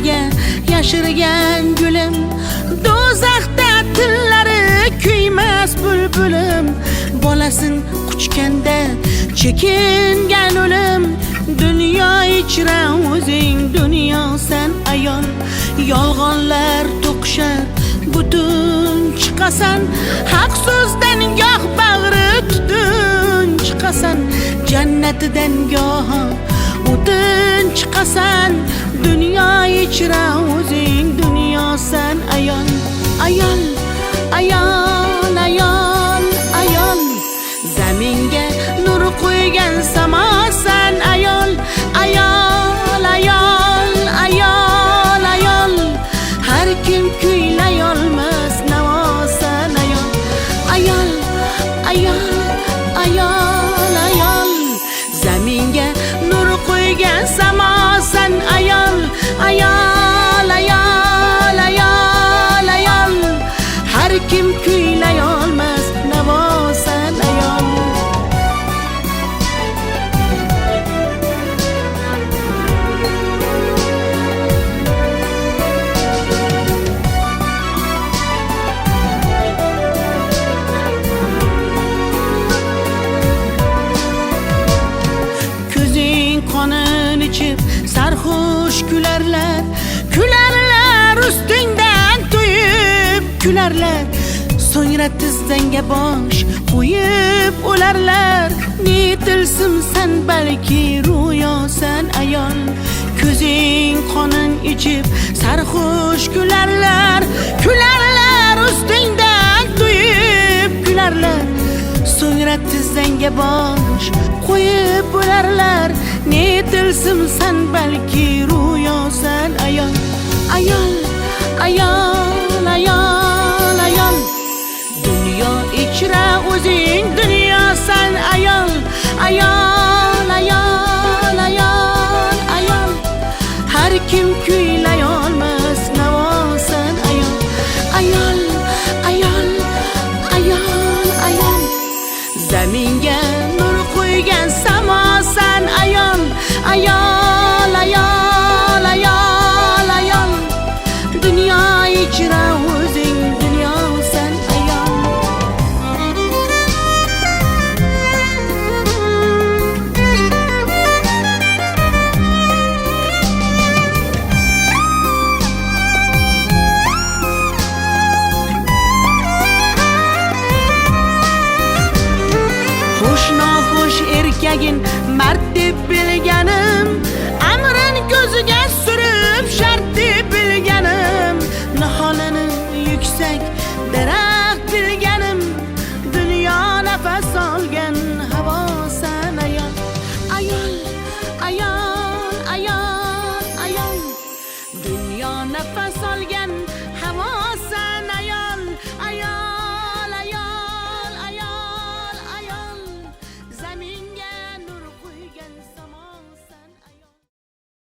ichiga yashirgan gulim, do'zaxda tillari kuymas bulbulim, bolasin quchganda chekingan o'lim. Dunyo ichra o'zing dunyosan ayol, yolg'onlar to'qishar butun chiqasan, haq so'zdan goh bag'ri tutun chiqasan, jannatidan goh o'tin chiqasan. Dunyo ichra o'zing dunyosan ayol, ayol, ayol, ayol, ayol. Zaminga nur qo'ygan samosan ayol, ayol, ayol, ayol, ayol. Har kim kuylay olmas navosan ayol, ayol, ayol, ayol, ayol. Zaminga nur qo'ygan samosan ayol, ayol, ayol, ayol, ayol. Har kim kuylay olmas navosan ayol. Qonin ichib sarxush kularlar, kularlar ustingdan to'yib kularlar. So'ngra tizzangga bosh qo'yib o'larlar. Netilsimsan balki ro'yosan ayol, ko'zing qonin ichib sarxush kularlar, kularlar ustingdan to'yib kularlar. So'ngra tizzangga bosh qo'yib o'larlar. Netilsimsan balki ro'yosan ayol, ayol, ayol, ayol, ayol. Dunyo ichra o'zing dunyosan ayol, ayol, ayol, ayol, ayol. Har kim kuylay olmas navosan ayol, ayol, ayol, ayol, ayol. Zaminga nur qo'ygan samosan ayol, ayol, ayol, ayol, ayol. Dunyo ichra o'zing dunyosan ayol. Xo'sh erkagin mard deb bilganim, amrin ko'ziga surib shart deb bilganim, niholini yuksak daraxt bilganim. Dunyo nafas olgan havosan ayol, ayol, ayol, ayol, ayol. Dunyo nafas olgan